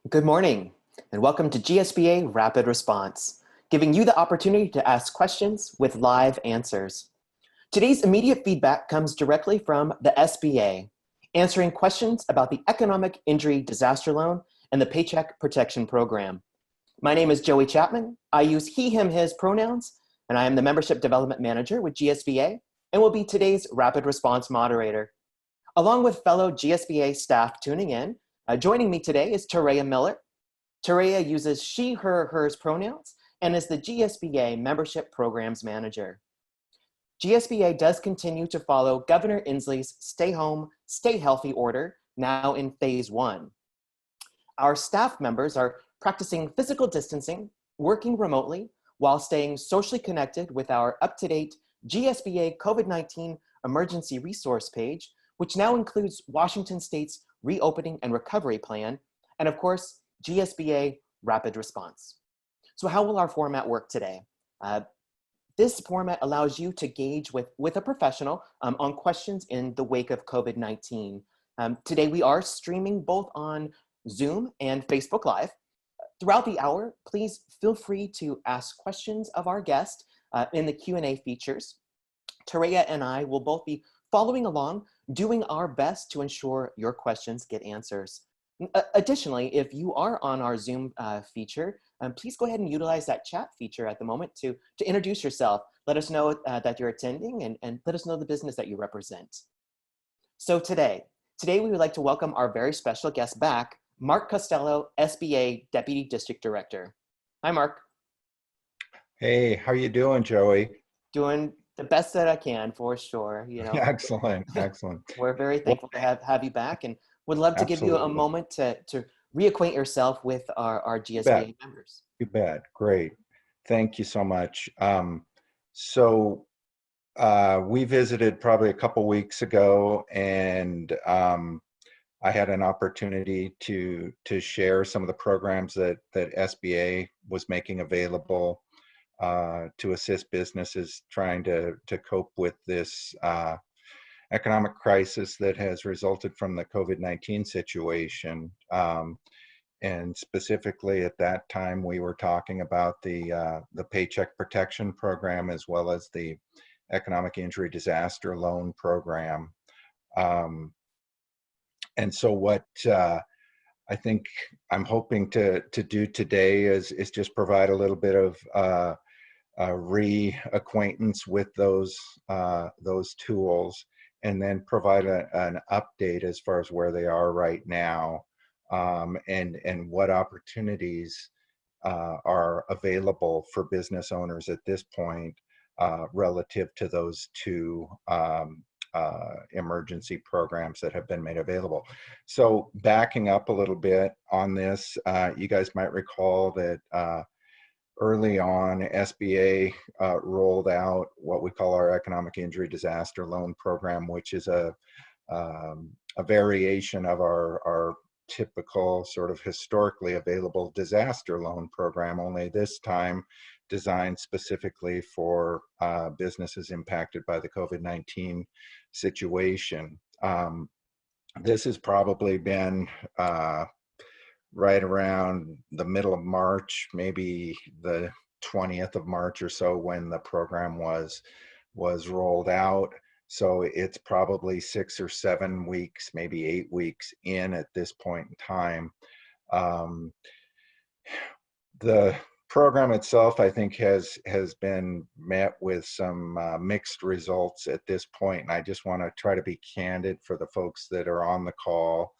Good morning, and welcome to GSBA Rapid Response, giving you the opportunity to ask questions with live answers. Today's immediate feedback comes directly from the SBA, answering questions about the Economic Injury Disaster Loan and the Paycheck Protection Program. My name is Joey Chapman. I use he, him, his pronouns, and I am the Membership Development Manager with GSBA and will be today's Rapid Response moderator. Along with fellow GSBA staff tuning in, joining me today is Tareya Miller. Tareya uses she, her, hers pronouns and is the GSBA Membership Programs Manager. GSBA does continue to follow Governor Inslee's Stay Home, Stay Healthy order, now in phase 1. Our staff members are practicing physical distancing, working remotely, while staying socially connected with our up-to-date GSBA COVID-19 emergency resource page, which now includes Washington State's reopening and recovery plan, and of course, GSBA Rapid Response. So how will our format work today? This format allows you to gauge with a professional on questions in the wake of COVID-19. Today we are streaming both on Zoom and Facebook Live. Throughout the hour, please feel free to ask questions of our guest in the Q&A features. Tareya and I will both be following along, doing our best to ensure your questions get answers. Additionally, if you are on our Zoom feature, please go ahead and utilize that chat feature at the moment to introduce yourself. Let us know that you're attending and let us know the business that you represent. So today we would like to welcome our very special guest back, Mark Costello, SBA Deputy District Director. Hi, Mark. Hey, how you doing, Joey? Doing the best that I can, for sure. You know, excellent. We're very thankful to have you back, and would love to give you a moment to reacquaint yourself with our GSBA members. You bet. Great. Thank you so much. We visited probably a couple weeks ago, and I had an opportunity to share some of the programs that SBA was making available to assist businesses trying to cope with this economic crisis that has resulted from the COVID-19 situation. And specifically at that time, we were talking about the Paycheck Protection Program as well as the Economic Injury Disaster Loan Program. And so what I think I'm hoping to do today is just provide a little bit of reacquaintance with those tools, and then provide an update as far as where they are right now, and what opportunities are available for business owners at this point relative to those two emergency programs that have been made available. So backing up a little bit on this, you guys might recall that early on, SBA rolled out what we call our Economic Injury Disaster Loan Program, which is a variation of our typical sort of historically available disaster loan program, only this time designed specifically for businesses impacted by the COVID-19 situation. This has probably been right around the middle of March, maybe the 20th of March or so, when the program was rolled out. So it's probably 6 or 7 weeks, maybe 8 weeks in at this point in time. The program itself, I think, has been met with some mixed results at this point, and I just want to try to be candid for the folks that are on the call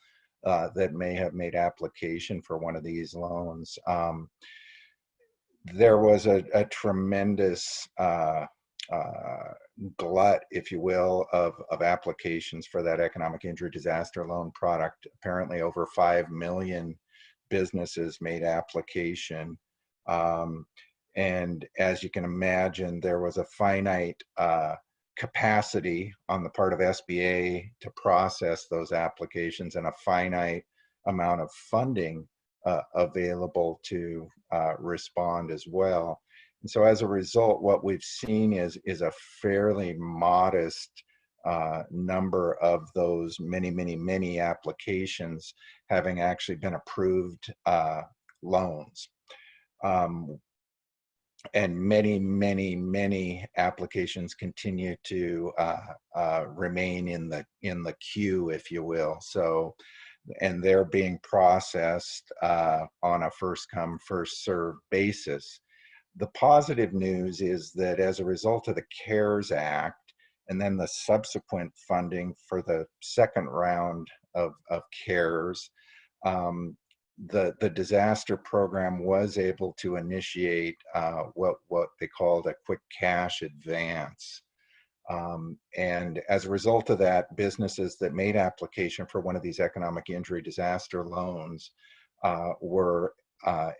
that may have made application for one of these loans. There was a tremendous glut, if you will, of applications for that economic injury disaster loan product. Apparently over 5 million businesses made application. And as you can imagine, there was a finite capacity on the part of SBA to process those applications, and a finite amount of funding available to respond as well. And so as a result, what we've seen is a fairly modest number of those many applications having actually been approved loans. And many applications continue to remain in the queue, if you will. So, and they're being processed on a first come, first served basis. The positive news is that as a result of the CARES Act and then the subsequent funding for the second round of CARES, the disaster program was able to initiate what they called a quick cash advance. And as a result of that, businesses that made application for one of these economic injury disaster loans were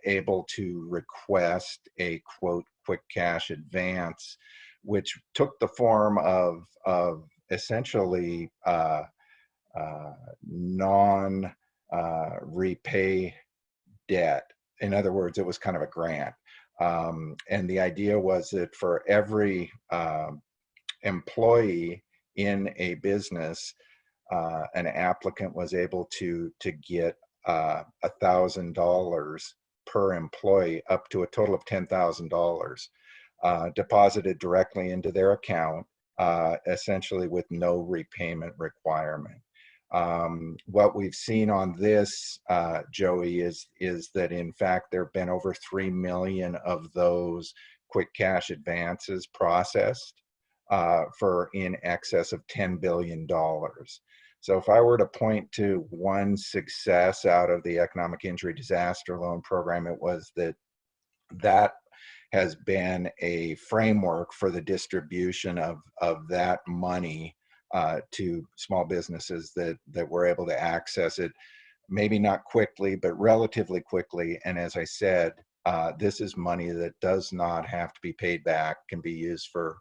able to request a quote quick cash advance, which took the form of essentially non-repay debt. In other words, it was kind of a grant. And the idea was that for every employee in a business, an applicant was able to get $1,000 per employee, up to a total of $10,000 deposited directly into their account, essentially with no repayment requirement. What we've seen on this, Joey, is that in fact there have been over 3 million of those quick cash advances processed for in excess of $10 billion. So if I were to point to one success out of the economic injury disaster loan program, it was that has been a framework for the distribution of that money to small businesses that were able to access it, maybe not quickly, but relatively quickly. And as I said, this is money that does not have to be paid back, can be used for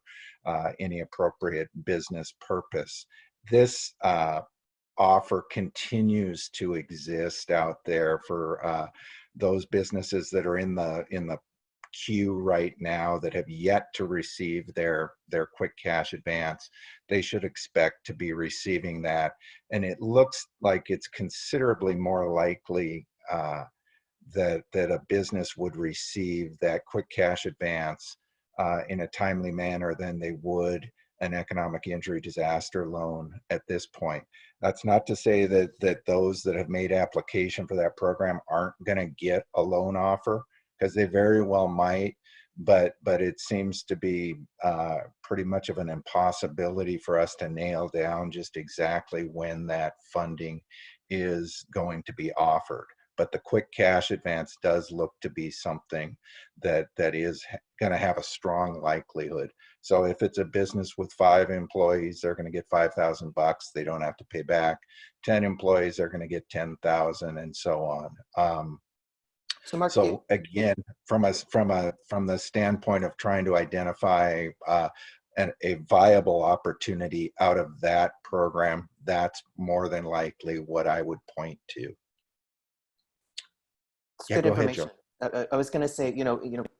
any appropriate business purpose. This offer continues to exist out there for those businesses that are in the queue right now that have yet to receive their quick cash advance. They should expect to be receiving that, and it looks like it's considerably more likely that a business would receive that quick cash advance in a timely manner than they would an economic injury disaster loan at this point. That's not to say that those that have made application for that program aren't going to get a loan offer, because they very well might, but it seems to be pretty much of an impossibility for us to nail down just exactly when that funding is going to be offered. But the quick cash advance does look to be something that is going to have a strong likelihood. So if it's a business with 5 employees, they're going to get $5,000. They don't have to pay back. 10 employees, they're going to get 10,000, and so on. So Mark, So again, from the standpoint of trying to identify a viable opportunity out of that program, that's more than likely what I would point to. it's Yeah, good go ahead, information. Joe. I was going to say,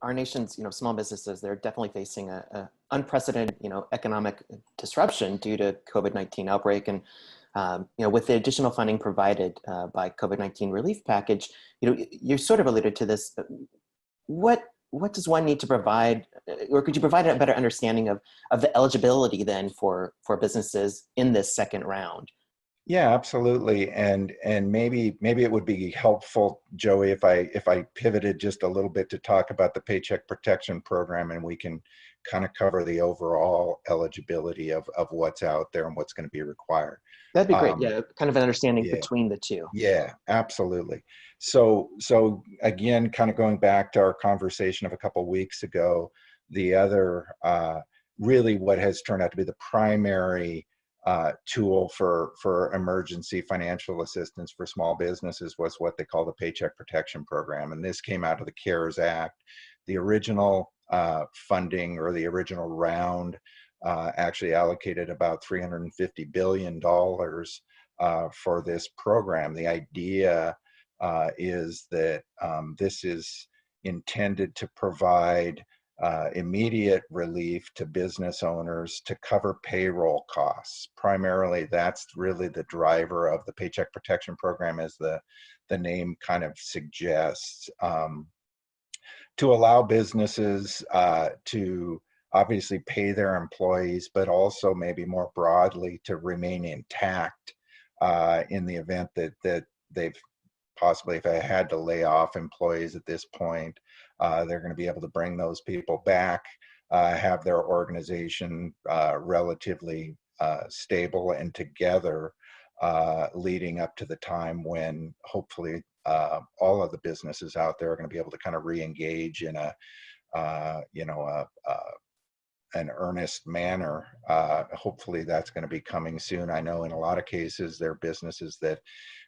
our nation's, small businesses, they're definitely facing a unprecedented, economic disruption due to COVID-19 outbreak. And, with the additional funding provided by COVID-19 relief package, you sort of alluded to this. What does one need to provide, or could you provide a better understanding of the eligibility then for businesses in this second round? Yeah, absolutely. And maybe it would be helpful, Joey, if I pivoted just a little bit to talk about the Paycheck Protection Program, and we can kind of cover the overall eligibility of what's out there and what's going to be required. That'd be great. Yeah, kind of an understanding Yeah. between the two. Yeah, absolutely. So again, kind of going back to our conversation of a couple of weeks ago, the other really what has turned out to be the primary tool for emergency financial assistance for small businesses was what they call the Paycheck Protection Program. And this came out of the CARES Act. The original funding, or the original round, actually allocated about $350 billion for this program. The idea is that this is intended to provide immediate relief to business owners to cover payroll costs. Primarily, that's really the driver of the Paycheck Protection Program, as the name kind of suggests, to allow businesses to obviously pay their employees, but also maybe more broadly to remain intact in the event that they've possibly, if I had to lay off employees at this point, they're going to be able to bring those people back, have their organization relatively stable and together, leading up to the time when hopefully all of the businesses out there are going to be able to kind of re-engage in an earnest manner. Hopefully that's going to be coming soon. I know in a lot of cases there are businesses that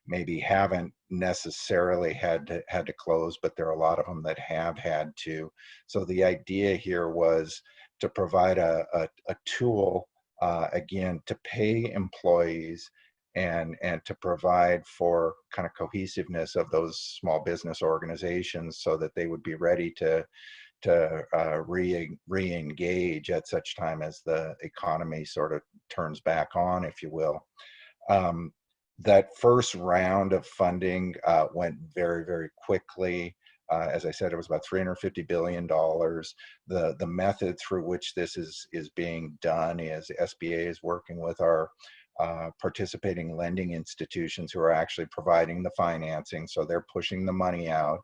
maybe haven't necessarily had to close, but there are a lot of them that have had to. So the idea here was to provide a tool, again, to pay employees and to provide for kind of cohesiveness of those small business organizations so that they would be ready to re-engage at such time as the economy sort of turns back on, if you will. That first round of funding went very, very quickly. As I said, it was about $350 billion. The method through which this is being done is SBA is working with our participating lending institutions who are actually providing the financing. So they're pushing the money out.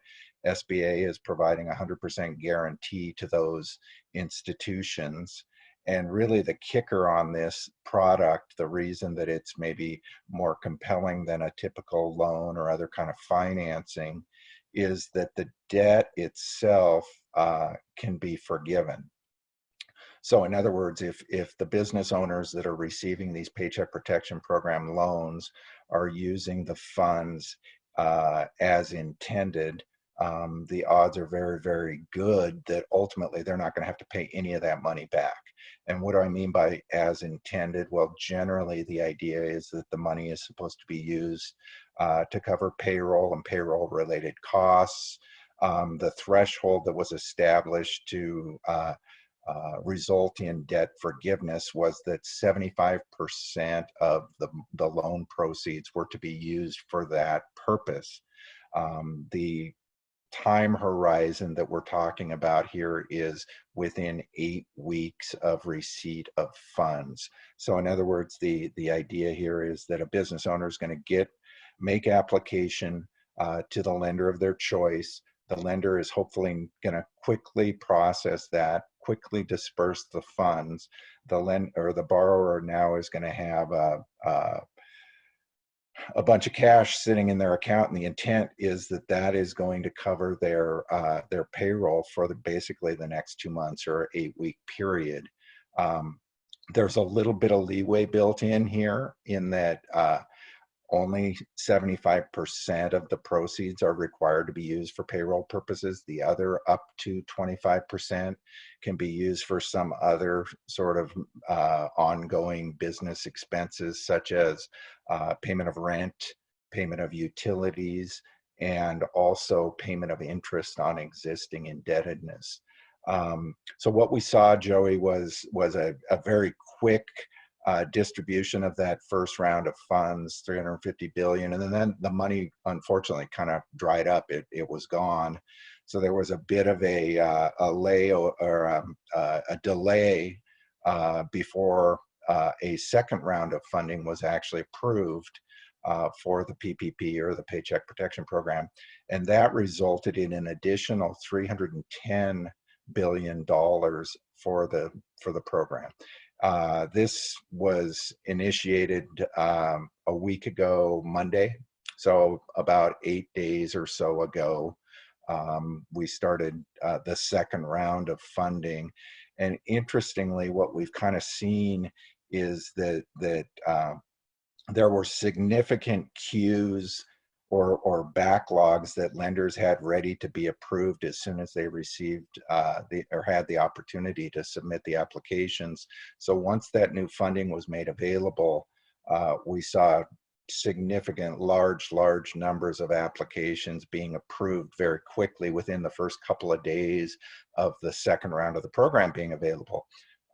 SBA is providing 100% guarantee to those institutions. And really the kicker on this product, the reason that it's maybe more compelling than a typical loan or other kind of financing, is that the debt itself can be forgiven. So in other words, if the business owners that are receiving these Paycheck Protection Program loans are using the funds as intended, the odds are very, very good that ultimately they're not going to have to pay any of that money back. And what do I mean by as intended? Well, generally the idea is that the money is supposed to be used to cover payroll and payroll related costs. The threshold that was established to result in debt forgiveness was that 75% of the loan proceeds were to be used for that purpose. The time horizon that we're talking about here is within 8 weeks of receipt of funds. So in other words, the idea here is that a business owner is going to make application to the lender of their choice. The lender is hopefully going to quickly process that, quickly disperse the funds. The borrower now is going to have a bunch of cash sitting in their account, and the intent is that that is going to cover their payroll for basically the next 2 months or 8-week period. There's a little bit of leeway built in here in that only 75% of the proceeds are required to be used for payroll purposes. The other up to 25% can be used for some other sort of ongoing business expenses, such as payment of rent, payment of utilities, and also payment of interest on existing indebtedness. So what we saw, Joey, was a very quick distribution of that first round of funds, $350 billion, and then the money unfortunately kind of dried up. It was gone. So there was a bit of a delay before a second round of funding was actually approved for the PPP, or the Paycheck Protection Program, and that resulted in an additional $310 billion for the program. This was initiated a week ago Monday, so about 8 days or so ago. We started the second round of funding, and interestingly, what we've kind of seen is that there were significant queues or backlogs that lenders had ready to be approved as soon as they received or had the opportunity to submit the applications. So once that new funding was made available, we saw significant, large numbers of applications being approved very quickly within the first couple of days of the second round of the program being available.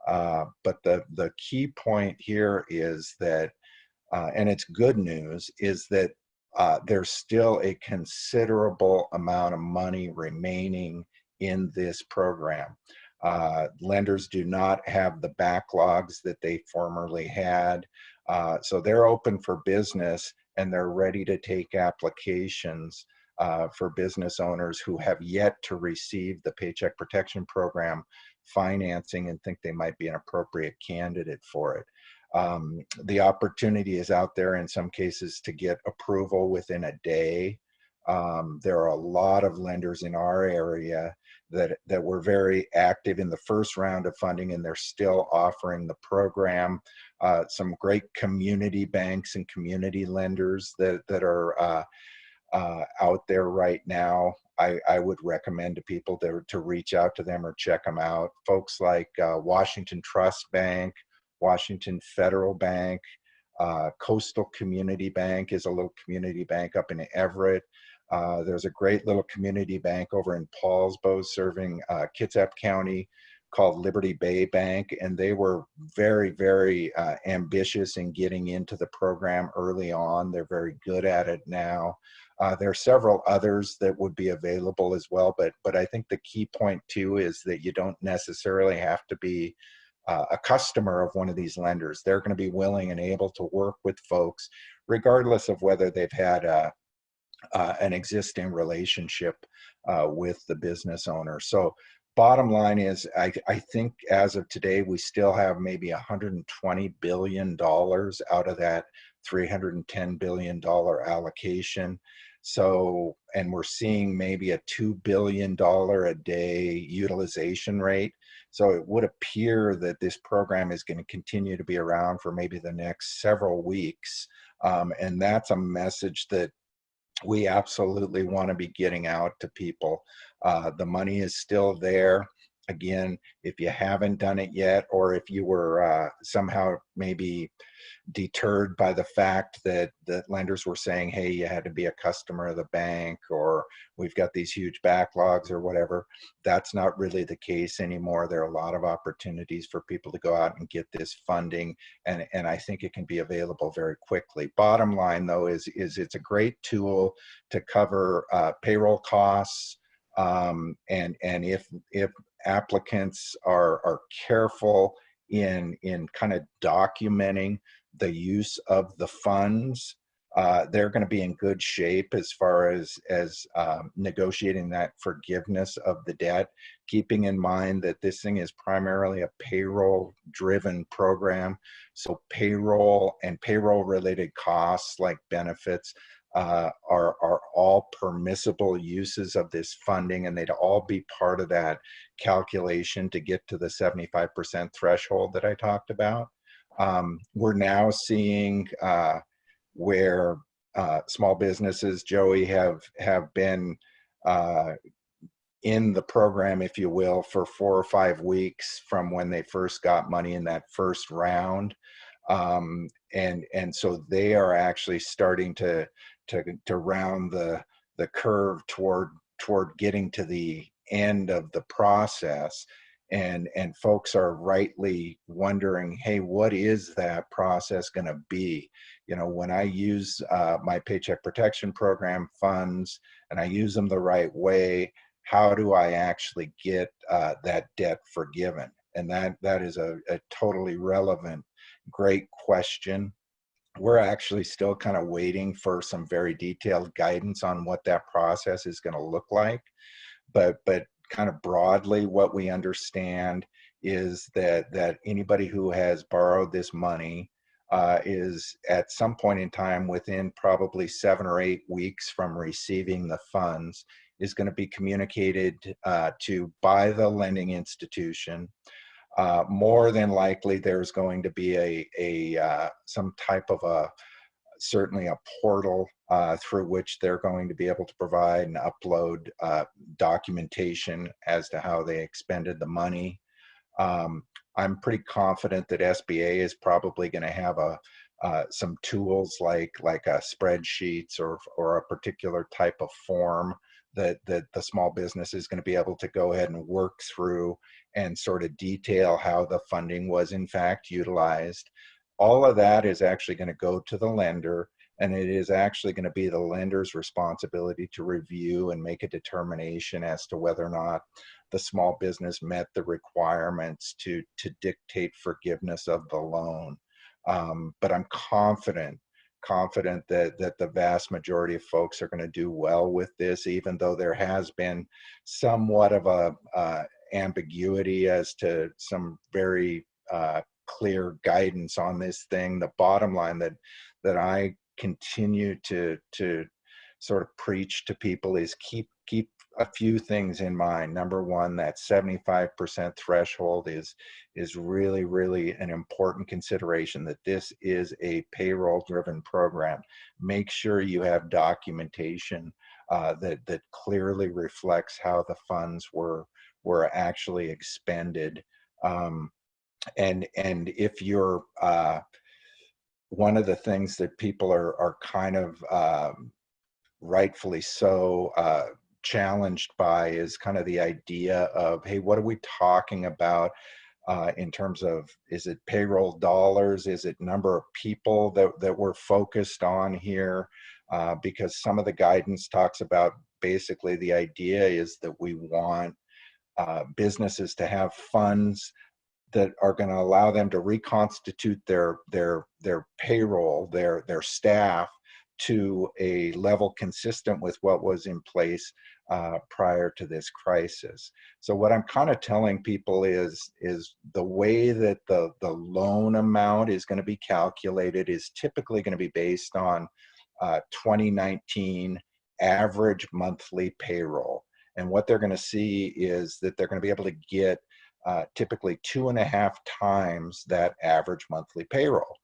But the key point here is that, and it's good news, is that there's still a considerable amount of money remaining in this program. Lenders do not have the backlogs that they formerly had. So they're open for business and they're ready to take applications for business owners who have yet to receive the Paycheck Protection Program financing and think they might be an appropriate candidate for it. The opportunity is out there in some cases to get approval within a day. There are a lot of lenders in our area that were very active in the first round of funding, and they're still offering the program. Some great community banks and community lenders that are out there right now. I would recommend to people to reach out to them or check them out. Folks like Washington Trust Bank, Washington Federal Bank, Coastal Community Bank is a little community bank up in Everett. There's a great little community bank over in Paulsbo serving Kitsap County called Liberty Bay Bank, and they were very ambitious in getting into the program early on. They're very good at it now. There are several others that would be available as well, but I think the key point too is that you don't necessarily have to be a customer of one of these lenders. They're going to be willing and able to work with folks regardless of whether they've had an existing relationship with the business owner. So bottom line is, I think as of today, we still have maybe $120 billion out of that $310 billion allocation. So, and we're seeing maybe a $2 billion a day utilization rate. So it would appear that this program is going to continue to be around for maybe the next several weeks. And that's a message that we absolutely want to be getting out to people. The money is still there. Again, if you haven't done it yet, or if you were somehow maybe deterred by the fact that lenders were saying, hey, you had to be a customer of the bank, or we've got these huge backlogs or whatever, that's not really the case anymore. There are a lot of opportunities for people to go out and get this funding, and I think it can be available very quickly. Bottom line though is it's a great tool to cover payroll costs, and if applicants are careful in kind of documenting the use of the funds, they're going to be in good shape as far as negotiating that forgiveness of the debt, keeping in mind that this thing is primarily a payroll driven program. So payroll and payroll related costs like benefits are all permissible uses of this funding, and they'd all be part of that calculation to get to the 75% threshold that I talked about. We're now seeing where small businesses, Joey, have been in the program, if you will, for 4 or 5 weeks from when they first got money in that first round. And so they are actually starting to round the curve toward getting to the end of the process. And folks are rightly wondering, hey, what is that process going to be? You know, when I use my Paycheck Protection Program funds and I use them the right way, how do I actually get that debt forgiven? And that is a totally relevant, great question. We're actually still kind of waiting for some very detailed guidance on what that process is going to look like. But kind of broadly, what we understand is that anybody who has borrowed this money is at some point in time within probably 7 or 8 weeks from receiving the funds is going to be communicated to by the lending institution. More than likely, there's going to be a some type of certainly a portal through which they're going to be able to provide and upload documentation as to how they expended the money. I'm pretty confident that SBA is probably going to have some tools like spreadsheets or a particular type of form that the small business is going to be able to go ahead and work through and sort of detail how the funding was in fact utilized. All of that is actually going to go to the lender, and it is actually going to be the lender's responsibility to review and make a determination as to whether or not the small business met the requirements to dictate forgiveness of the loan. But I'm confident that the vast majority of folks are going to do well with this, even though there has been somewhat of a ambiguity as to some very clear guidance on this thing. The bottom line that I continue to sort of preach to people is keep a few things in mind. Number one, that 75% threshold is really, really an important consideration, that this is a payroll driven program. Make sure you have documentation that clearly reflects how the funds were actually expended. And if you're one of the things that people are kind of rightfully so challenged by is kind of the idea of, hey, what are we talking about in terms of, is it payroll dollars? Is it number of people that we're focused on here? Because some of the guidance talks about basically the idea is that we want businesses to have funds that are going to allow them to reconstitute their payroll, their staff, to a level consistent with what was in place prior to this crisis. So what I'm kind of telling people is the way that the loan amount is going to be calculated is typically going to be based on 2019 average monthly payroll. And what they're going to see is that they're going to be able to get typically 2.5 times that average monthly payroll.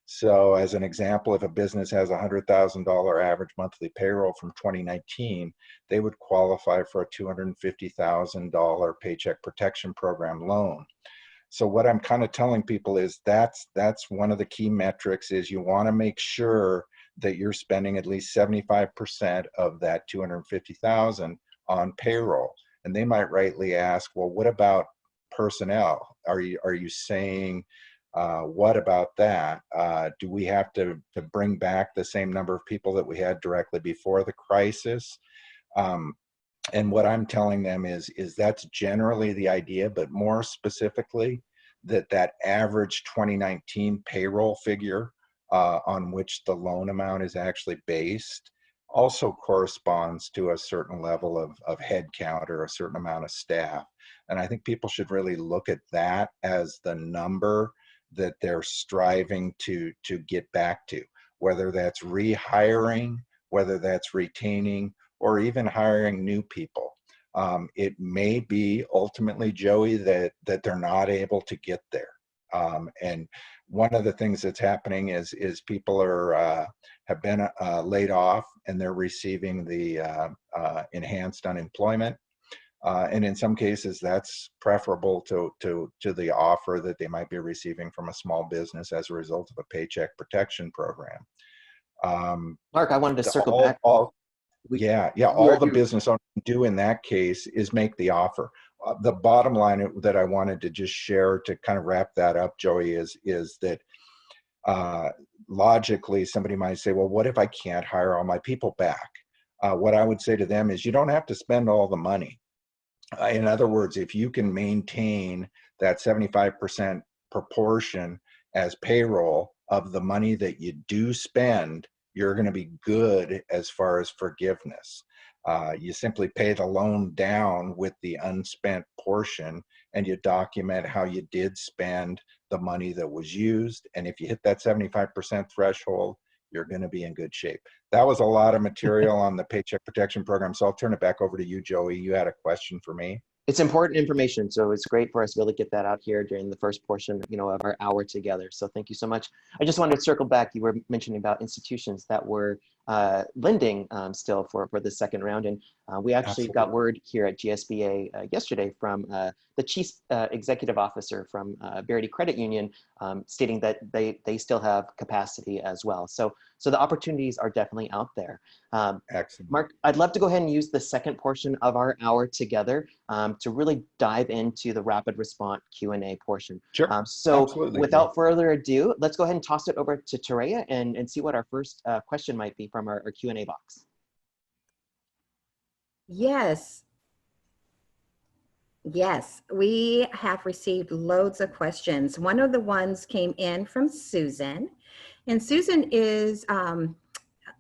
So as an example, if a business has a $100,000 average monthly payroll from 2019, they would qualify for a $250,000 Paycheck Protection Program loan. So what I'm kind of telling people is that's one of the key metrics, is you want to make sure that you're spending at least 75% of that 250,000 on payroll. And they might rightly ask, well, what about personnel? Are you saying, what about that? Do we have to bring back the same number of people that we had directly before the crisis? And what I'm telling them is that's generally the idea, but more specifically, that average 2019 payroll figure on which the loan amount is actually based also corresponds to a certain level of head count or a certain amount of staff. And I think people should really look at that as the number that they're striving to get back to, whether that's rehiring, whether that's retaining, or even hiring new people. It may be ultimately, Joey, that they're not able to get there. And one of the things that's happening is people have been laid off, and they're receiving the enhanced unemployment. And in some cases, that's preferable to the offer that they might be receiving from a small business as a result of a Paycheck Protection Program. Mark, I wanted to circle back. All the business owner can do in that case is make the offer. The bottom line that I wanted to just share to kind of wrap that up, Joey, is that logically somebody might say, well, what if I can't hire all my people back? What I would say to them is, you don't have to spend all the money. In other words, if you can maintain that 75% proportion as payroll of the money that you do spend, you're going to be good as far as forgiveness. You simply pay the loan down with the unspent portion, and you document how you did spend the money that was used. And if you hit that 75% threshold, you're going to be in good shape. That was a lot of material on the Paycheck Protection Program, so I'll turn it back over to you, Joey. You had a question for me? It's important information, so it's great for us to be able to get that out here during the first portion, of our hour together. So thank you so much. I just wanted to circle back. You were mentioning about institutions that were lending still for the second round. And we actually got Absolutely. word here at GSBA yesterday from the chief executive officer from Verity Credit Union stating that they still have capacity as well. So the opportunities are definitely out there. Excellent. Mark, I'd love to go ahead and use the second portion of our hour together to really dive into the rapid response Q&A portion. Sure. So Absolutely. without further ado, let's go ahead and toss it over to Tereya and see what our first question might be from our Q&A box. Yes. Yes, we have received loads of questions. One of the ones came in from Susan, and Susan is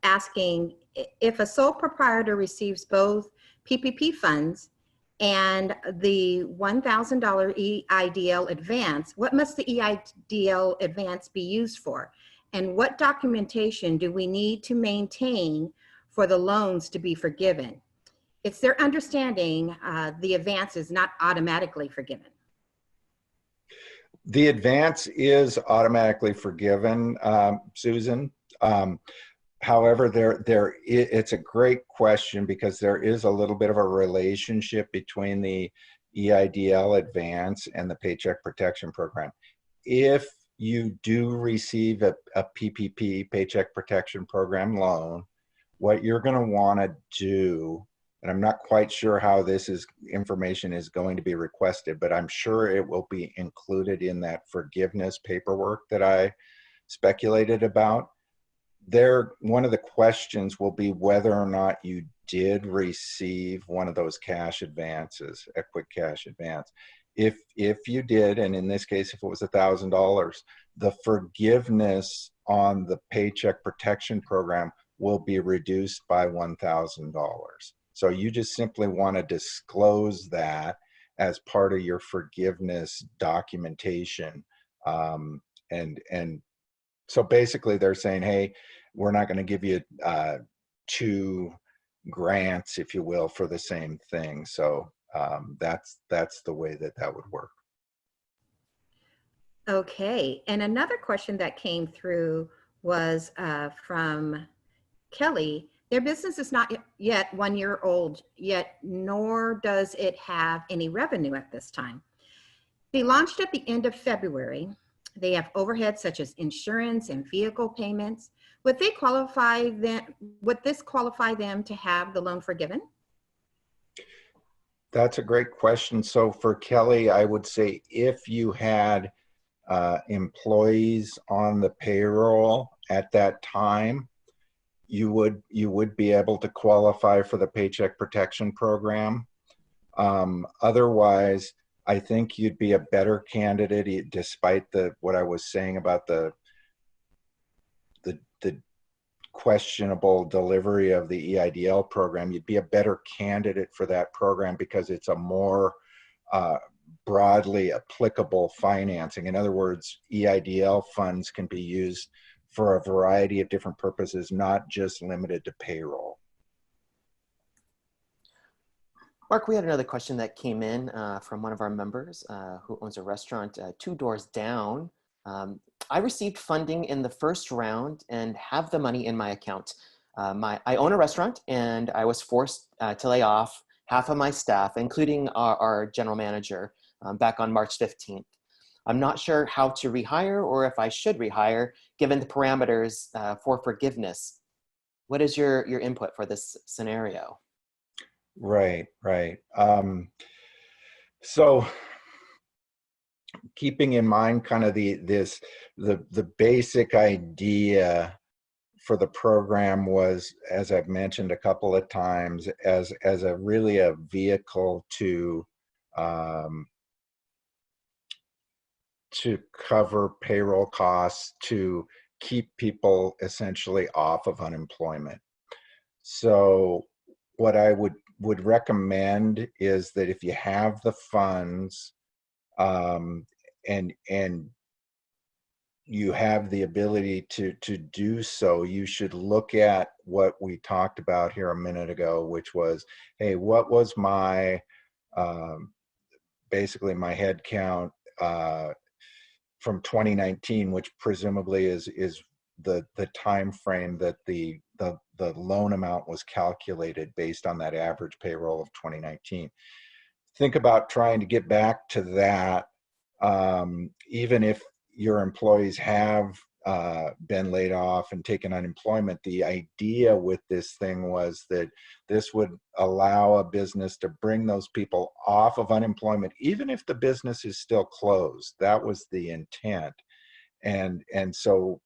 asking if a sole proprietor receives both PPP funds and the $1,000 EIDL advance, what must the EIDL advance be used for? And what documentation do we need to maintain for the loans to be forgiven? It's their understanding the advance is not automatically forgiven. The advance is automatically forgiven, Susan. However, it's a great question because there is a little bit of a relationship between the EIDL advance and the Paycheck Protection Program. If you do receive a PPP, Paycheck Protection Program loan, what you're going to want to do, and I'm not quite sure how this information is going to be requested, but I'm sure it will be included in that forgiveness paperwork that I speculated about. One of the questions will be whether or not you did receive one of those cash advances, a quick cash advance. If you did, and in this case, if it was $1,000, the forgiveness on the Paycheck Protection Program will be reduced by $1,000. So you just simply want to disclose that as part of your forgiveness documentation. And so basically they're saying, hey, we're not going to give you two grants, if you will, for the same thing. So that's the way that would work. Okay, and another question that came through was from Kelly. Their business is not yet 1 year old yet, nor does it have any revenue at this time. They launched at the end of February. They have overhead such as insurance and vehicle payments. Would this qualify them to have the loan forgiven? That's a great question. So for Kelly, I would say if you had employees on the payroll at that time, you would be able to qualify for the Paycheck Protection Program. Otherwise, I think you'd be a better candidate, despite what I was saying about the questionable delivery of the EIDL program. You'd be a better candidate for that program because it's a more broadly applicable financing. In other words, EIDL funds can be used for a variety of different purposes, not just limited to payroll. Mark, we had another question that came in from one of our members who owns a restaurant 2 doors down. I received funding in the first round and have the money in my account. I own a restaurant and I was forced to lay off half of my staff, including our general manager, back on March 15th. I'm not sure how to rehire or if I should rehire given the parameters for forgiveness. What is your input for this scenario? Right. So keeping in mind kind of the basic idea for the program was, as I've mentioned a couple of times, as a really a vehicle to cover payroll costs, to keep people essentially off of unemployment. So what I would recommend is that if you have the funds and you have the ability to do so, you should look at what we talked about here a minute ago, which was, hey, what was my basically my head count from 2019, which presumably is the time frame that the the loan amount was calculated based on that average payroll of 2019. Think about trying to get back to that, even if your employees have been laid off and taken unemployment. The idea with this thing was that this would allow a business to bring those people off of unemployment, even if the business is still closed. That was the intent. And so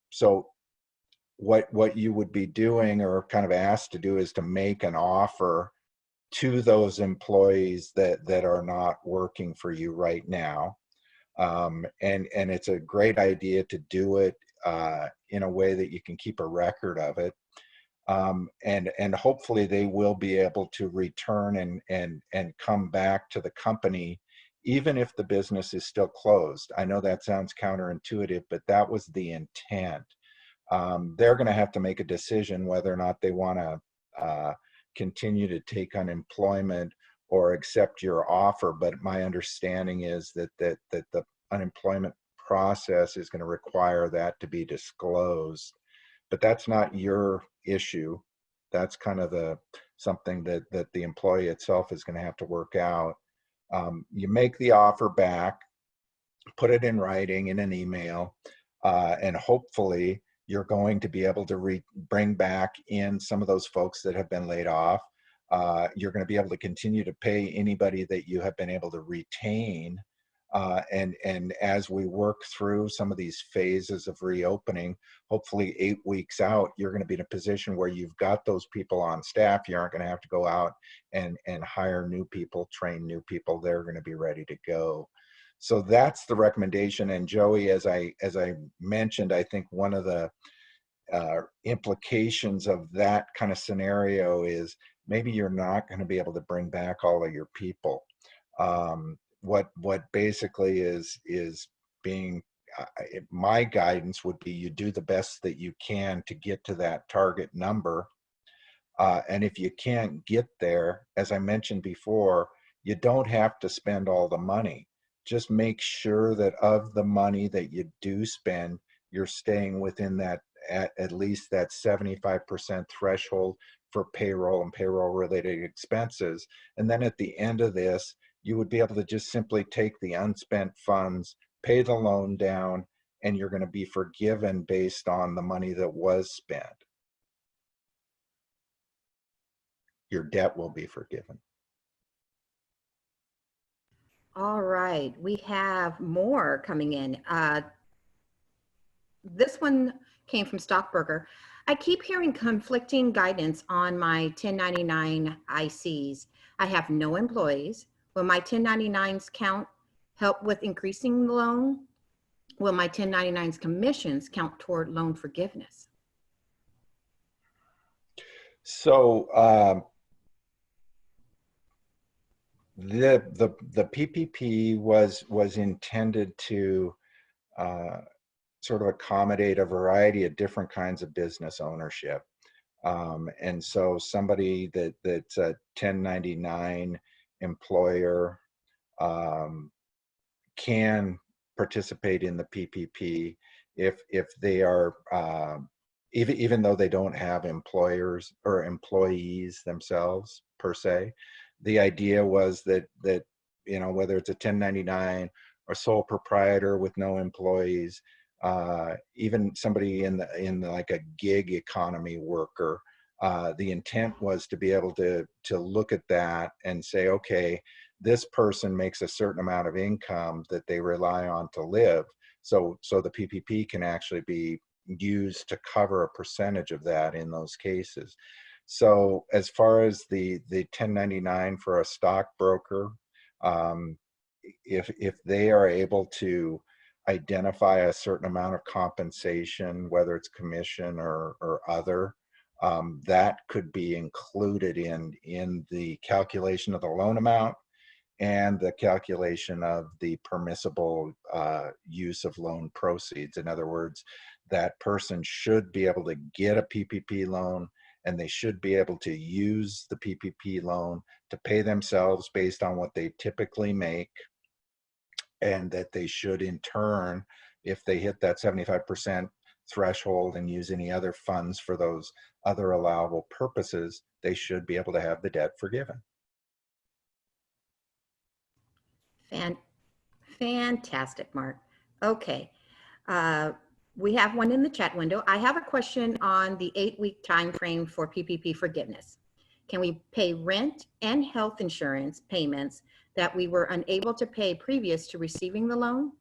what you would be doing, or kind of asked to do, is to make an offer to those employees that are not working for you right now. And it's a great idea to do it in a way that you can keep a record of it. And hopefully they will be able to return and come back to the company, even if the business is still closed. I know that sounds counterintuitive, but that was the intent. They're going to have to make a decision whether or not they want to continue to take unemployment or accept your offer. But my understanding is that the unemployment process is going to require that to be disclosed. But that's not your issue. That's kind of something that the employee itself is going to have to work out. You make the offer back, put it in writing in an email, and hopefully you're going to be able to bring back in some of those folks that have been laid off. You're going to be able to continue to pay anybody that you have been able to retain. And as we work through some of these phases of reopening, hopefully 8 weeks out, you're going to be in a position where you've got those people on staff. You aren't going to have to go out and hire new people, train new people. They're going to be ready to go. So that's the recommendation. And Joey, as I mentioned, I think one of the implications of that kind of scenario is maybe you're not going to be able to bring back all of your people. What basically is being my guidance would be, you do the best that you can to get to that target number. And if you can't get there, as I mentioned before, you don't have to spend all the money. Just make sure that of the money that you do spend, you're staying within that, at least that 75% threshold for payroll and payroll related expenses. And then at the end of this, you would be able to just simply take the unspent funds, pay the loan down, and you're going to be forgiven based on the money that was spent. Your debt will be forgiven. All right, we have more coming in. This one came from Stockbroker. I keep hearing conflicting guidance on my 1099 ICs. I have no employees. Will my 1099s count help with increasing the loan? Will my 1099s commissions count toward loan forgiveness? So the PPP was intended to sort of accommodate a variety of different kinds of business ownership. And so somebody that's a 1099 employer can participate in the PPP if they are, even though they don't have employers or employees themselves per se. The idea was that whether it's a 1099 or sole proprietor with no employees, even somebody in like a gig economy worker, the intent was to be able to look at that and say, okay, this person makes a certain amount of income that they rely on to live. So the PPP can actually be used to cover a percentage of that in those cases. So as far as the 1099 for a stockbroker, if they are able to identify a certain amount of compensation, whether it's commission or other, that could be included in the calculation of the loan amount and the calculation of the permissible use of loan proceeds. In other words, that person should be able to get a PPP loan, and they should be able to use the PPP loan to pay themselves based on what they typically make, and that they should in turn, if they hit that 75% threshold and use any other funds for those other allowable purposes, they should be able to have the debt forgiven. Fantastic, Mark. Okay. We have one in the chat window. I have a question on the 8-week time frame for PPP forgiveness. Can we pay rent and health insurance payments that we were unable to pay previous to receiving the loan?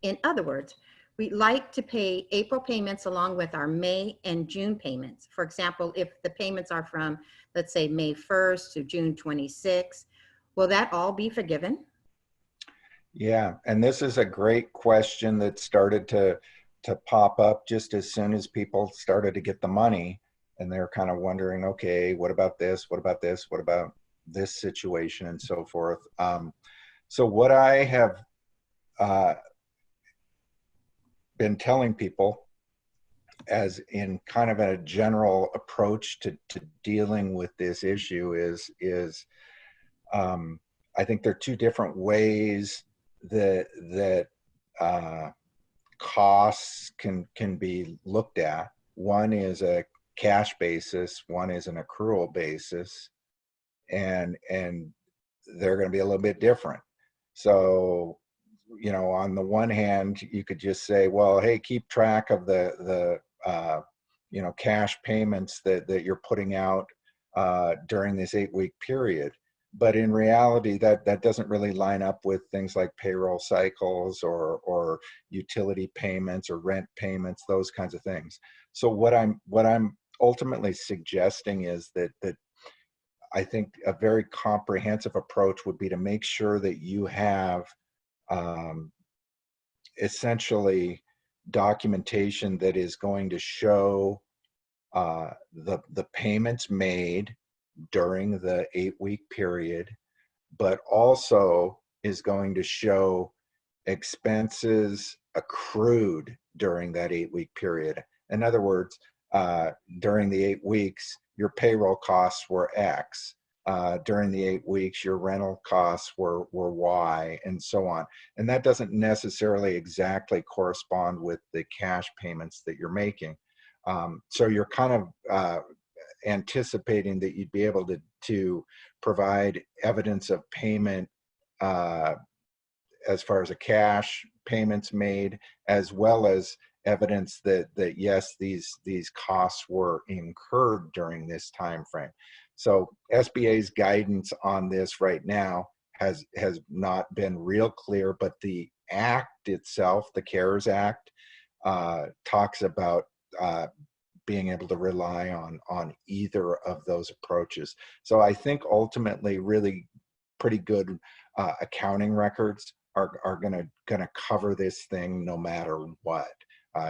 In other words, we'd like to pay April payments along with our May and June payments. For example, if the payments are from, let's say, May 1st to June 26th, will that all be forgiven? Yeah, and this is a great question that started to pop up just as soon as people started to get the money, and they're kind of wondering, okay, what about this? What about this? What about this situation and so forth? So what I have been telling people, as in kind of a general approach to dealing with this issue, is I think there are two different ways that costs can be looked at. One is a cash basis, one is an accrual basis, and they're going to be a little bit different. So, you know, on the one hand, you could just say, well, hey, keep track of the you know, cash payments that you're putting out during this 8-week period. But in reality, that doesn't really line up with things like payroll cycles or utility payments or rent payments, those kinds of things. So what I'm ultimately suggesting is that I think a very comprehensive approach would be to make sure that you have essentially documentation that is going to show the payments made during the 8-week period, but also is going to show expenses accrued during that 8-week period. In other words, during the 8 weeks, your payroll costs were X. During the 8 weeks, your rental costs were Y, and so on. And that doesn't necessarily exactly correspond with the cash payments that you're making. So you're kind of anticipating that you'd be able to provide evidence of payment as far as a cash payments made, as well as evidence that yes, these costs were incurred during this time frame. So SBA's guidance on this right now has not been real clear, but the act itself, the CARES Act, talks about being able to rely on either of those approaches. So I think ultimately really pretty good accounting records are gonna cover this thing no matter what.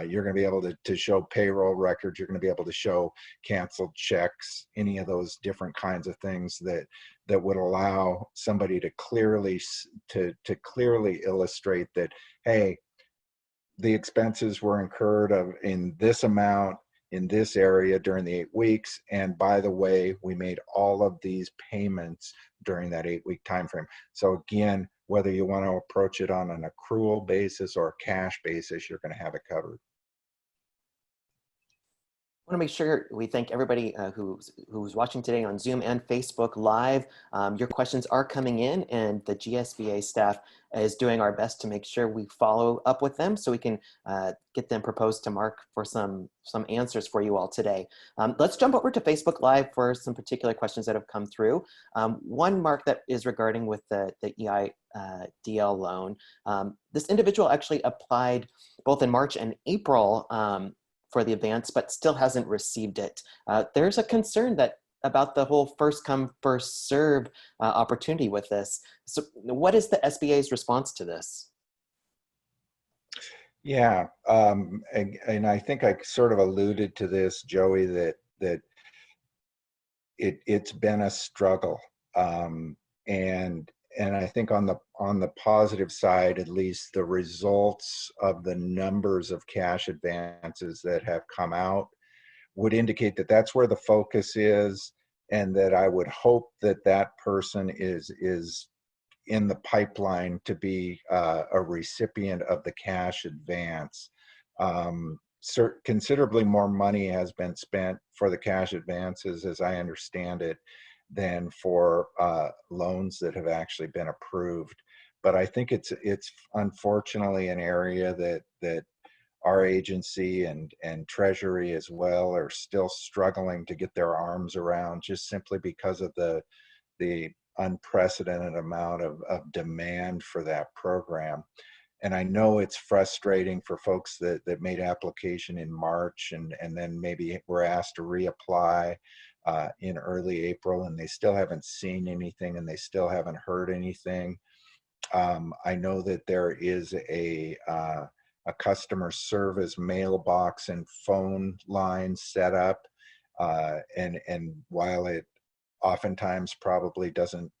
You're going to be able to show payroll records. You're going to be able to show canceled checks, any of those different kinds of things that would allow somebody to clearly illustrate that, hey, the expenses were incurred in this amount in this area during the 8 weeks, and by the way, we made all of these payments during that 8-week time frame. So again, whether you want to approach it on an accrual basis or a cash basis, you're going to have it covered. I want to make sure we thank everybody who's watching today on Zoom and Facebook Live. Your questions are coming in, and the GSBA staff is doing our best to make sure we follow up with them so we can get them proposed to Mark for some answers for you all today. Let's jump over to Facebook Live for some particular questions that have come through. One, Mark, that is regarding with the EIDL loan. This individual actually applied both in March and April for the advance, but still hasn't received it. There's a concern about the whole first come, first serve opportunity with this. So what is the SBA's response to this? Yeah, and I think I sort of alluded to this, Joey, that it's been a struggle. And I think on the positive side, at least, the results of the numbers of cash advances that have come out would indicate that that's where the focus is, and that I would hope that person is in the pipeline to be a recipient of the cash advance. considerably more money has been spent for the cash advances, as I understand it, than for loans that have actually been approved. But I think it's unfortunately an area that our agency and Treasury as well are still struggling to get their arms around, just simply because of the unprecedented amount of demand for that program. And I know it's frustrating for folks that made application in March and then maybe were asked to reapply in early April, and they still haven't seen anything and they still haven't heard anything. I know that there is a customer service mailbox and phone line set up, and while it oftentimes probably doesn't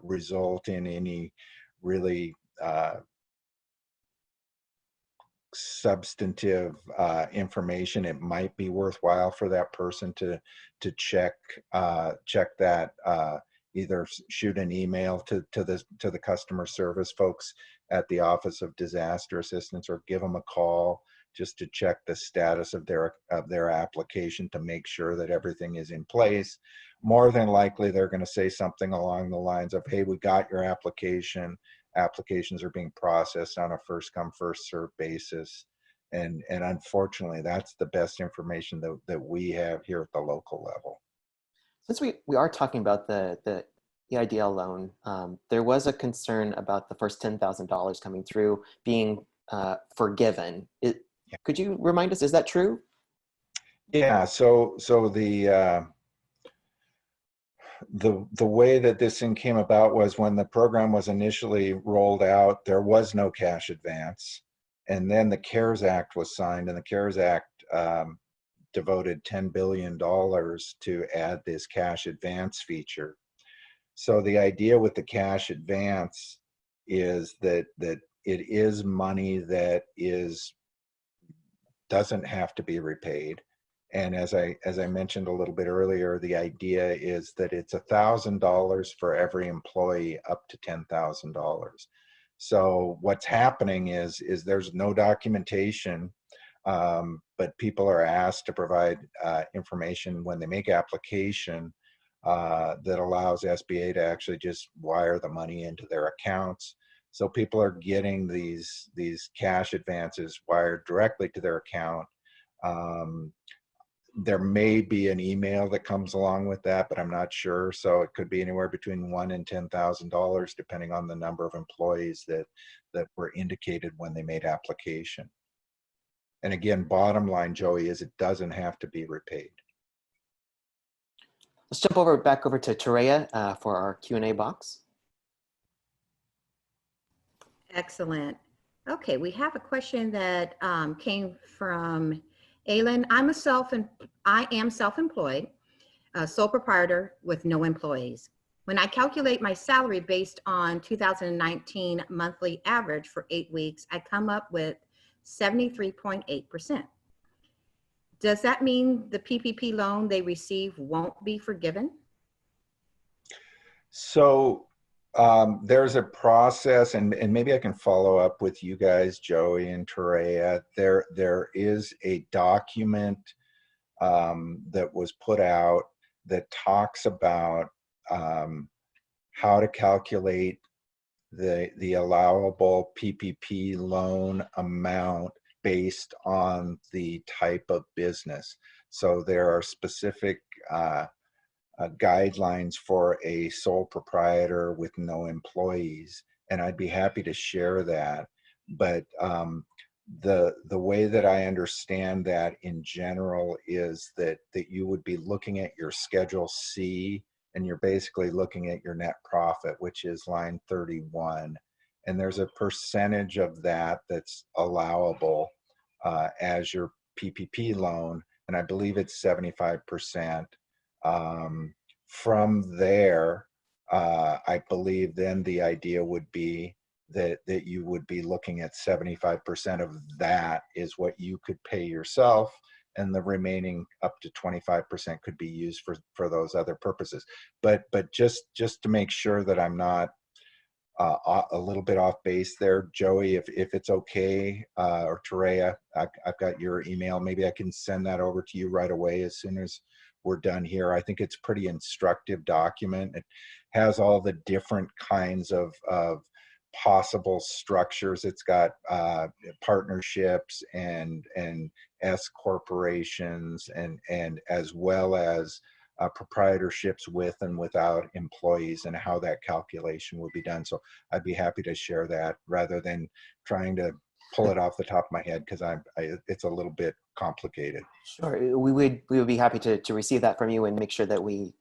result in any really substantive information, it might be worthwhile for that person to check that, either shoot an email to the customer service folks at the Office of Disaster Assistance, or give them a call just to check the status of their application to make sure that everything is in place. More than likely, they're going to say something along the lines of, "Hey, we got your application. Applications are being processed on a first come, first served basis." And unfortunately, that's the best information that we have here at the local level. Since we are talking about the EIDL loan, there was a concern about the first $10,000 coming through being forgiven. Could you remind us, is that true? Yeah, so the way that this thing came about was when the program was initially rolled out, there was no cash advance. And then the CARES Act was signed, and the CARES Act devoted $10 billion to add this cash advance feature. So the idea with the cash advance is that it is money that doesn't have to be repaid. And as I mentioned a little bit earlier, the idea is that it's $1,000 for every employee up to $10,000. So what's happening is there's no documentation, but people are asked to provide information when they make application that allows SBA to actually just wire the money into their accounts. So people are getting these cash advances wired directly to their account. There may be an email that comes along with that, but I'm not sure. So it could be anywhere between $1,000 and $10,000, depending on the number of employees that were indicated when they made application. And again, bottom line, Joey, is it doesn't have to be repaid. Let's jump back over to Terea for our Q&A box. Excellent. Okay, we have a question that came from Aylin. I am self-employed, sole proprietor with no employees. When I calculate my salary based on 2019 monthly average for 8 weeks, I come up with 73.8%. Does that mean the PPP loan they receive won't be forgiven? So there's a process, and maybe I can follow up with you guys, Joey and Terea. There is a document that was put out that talks about how to calculate the allowable PPP loan amount based on the type of business. So there are specific guidelines for a sole proprietor with no employees, and I'd be happy to share that. But the way that I understand that in general is that you would be looking at your Schedule C, and you're basically looking at your net profit, which is line 31. And there's a percentage of that that's allowable as your PPP loan, and I believe it's 75%. From there, I believe then the idea would be that you would be looking at 75% of that is what you could pay yourself, and the remaining up to 25% could be used for those other purposes. But just to make sure that I'm not a little bit off base there. Joey, if it's okay, or Terea, I've got your email. Maybe I can send that over to you right away as soon as we're done here. I think it's a pretty instructive document. It has all the different kinds of possible structures. It's got partnerships and S corporations and as well as proprietorships with and without employees and how that calculation would be done. So I'd be happy to share that rather than trying to pull it off the top of my head, because it's a little bit complicated. Sure, we would be happy to receive that from you and make sure that we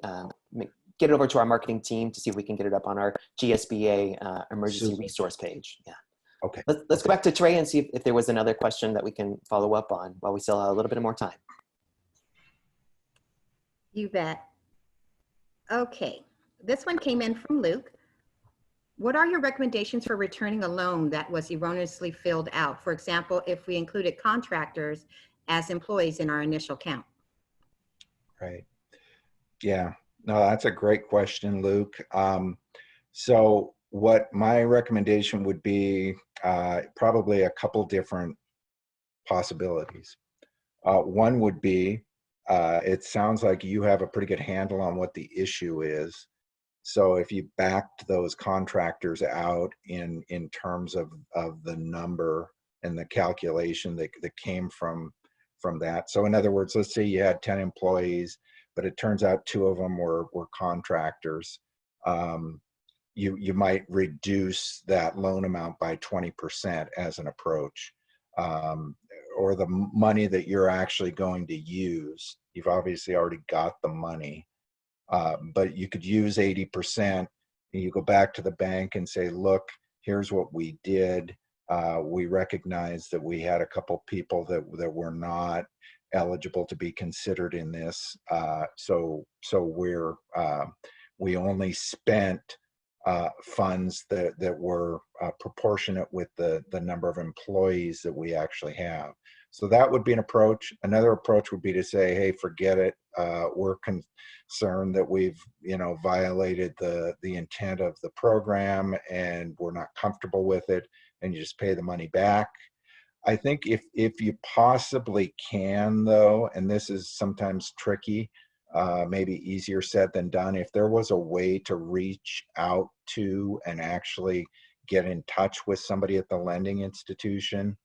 get it over to our marketing team to see if we can get it up on our GSBA emergency resource page. Yeah. Okay. Let's go back to Trey and see if there was another question that we can follow up on while we still have a little bit more time. You bet. Okay, this one came in from Luke. What are your recommendations for returning a loan that was erroneously filled out? For example, if we included contractors as employees in our initial count. Right. Yeah. No, that's a great question, Luke. So what my recommendation would be, probably a couple different possibilities. One would be, it sounds like you have a pretty good handle on what the issue is. So if you backed those contractors out in terms of the number and the calculation that came from that. So in other words, let's say you had 10 employees, but it turns out 2 of them were contractors. You might reduce that loan amount by 20% as an approach. Or the money that you're actually going to use. You've obviously already got the money, but you could use 80%. And you go back to the bank and say, look, here's what we did. We recognize that we had a couple people that were not eligible to be considered in this. So we only spent funds that were proportionate with the number of employees that we actually have. So that would be an approach. Another approach would be to say, hey, forget it. We're concerned that we've violated the intent of the program and we're not comfortable with it, and you just pay the money back. I think if you possibly can, though, and this is sometimes tricky, maybe easier said than done, if there was a way to reach out to and actually get in touch with somebody at the lending institution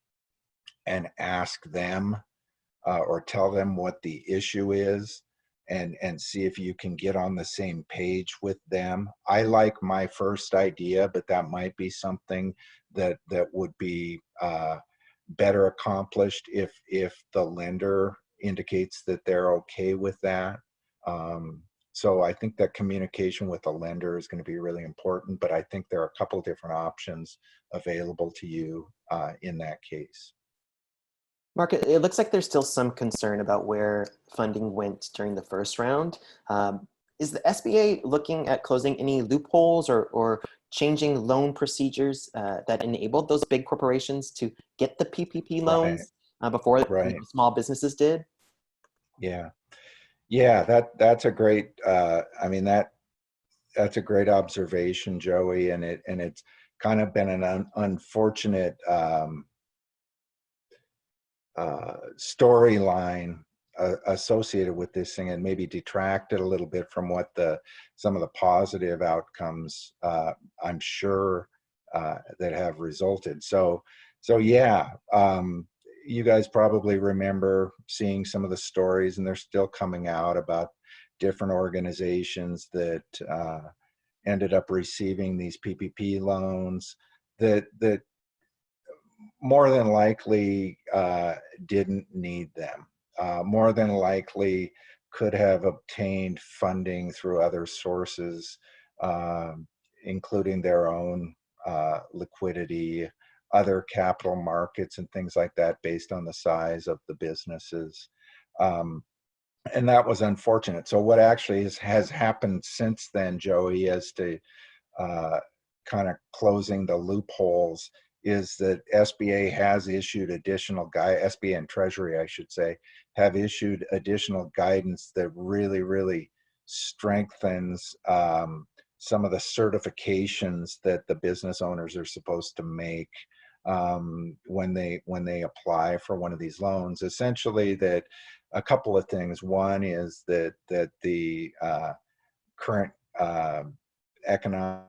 and ask them or tell them what the issue is and see if you can get on the same page with them. I like my first idea, but that might be something that would be better accomplished if the lender indicates that they're okay with that. So I think that communication with the lender is going to be really important, but I think there are a couple of different options available to you in that case. Mark, it looks like there's still some concern about where funding went during the first round. Is the SBA looking at closing any loopholes or changing loan procedures that enabled those big corporations to get the PPP loans before small businesses did? Yeah. Yeah, that's a great, I mean, that's a great observation, Joey, and it's kind of been an unfortunate storyline associated with this thing, and maybe detracted a little bit from what some of the positive outcomes I'm sure that have resulted. So yeah, you guys probably remember seeing some of the stories, and they're still coming out about different organizations that ended up receiving these PPP loans that more than likely didn't need them. More than likely could have obtained funding through other sources, including their own liquidity, other capital markets and things like that based on the size of the businesses. And that was unfortunate. So what actually has happened since then, Joey, as to kind of closing the loopholes, is that SBA has issued additional SBA and Treasury, I should say, have issued additional guidance that really strengthens some of the certifications that the business owners are supposed to make when they apply for one of these loans. Essentially, that a couple of things. One is that the current economic.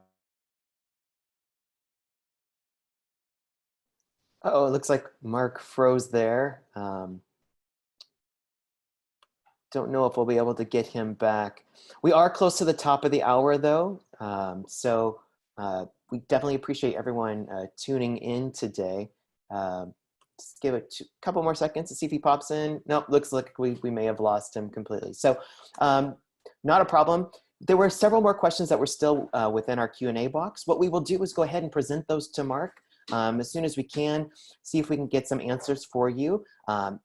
Oh, it looks like Mark froze there. Don't know if we'll be able to get him back. We are close to the top of the hour though. So we definitely appreciate everyone tuning in today. Just give it a couple more seconds to see if he pops in. Nope, looks like we may have lost him completely. So not a problem. There were several more questions that were still within our Q&A box. What we will do is go ahead and present those to Mark as soon as we can, see if we can get some answers for you.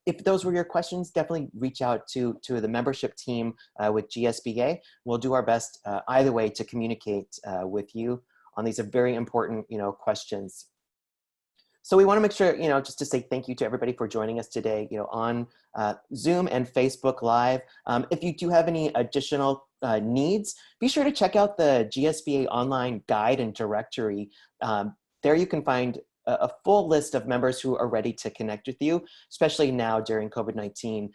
If those were your questions, definitely reach out to the membership team with GSBA. We'll do our best either way to communicate with you on these very important, questions. So we want to make sure, just to say thank you to everybody for joining us today, on Zoom and Facebook Live. If you do have any additional needs, be sure to check out the GSBA online guide and directory. There you can find a full list of members who are ready to connect with you, especially now during COVID-19.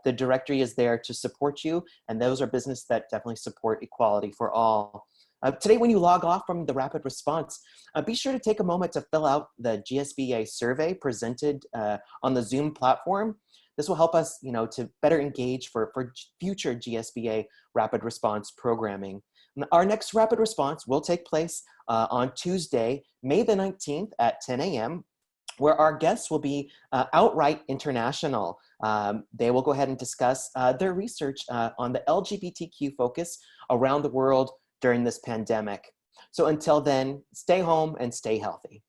The directory is there to support you, and those are businesses that definitely support equality for all. Today, when you log off from the rapid response, be sure to take a moment to fill out the GSBA survey presented on the Zoom platform. This will help us, to better engage for future GSBA rapid response programming. Our next rapid response will take place on Tuesday, May the 19th at 10 a.m., where our guests will be Outright International. They will go ahead and discuss their research on the LGBTQ focus around the world during this pandemic. So until then, stay home and stay healthy.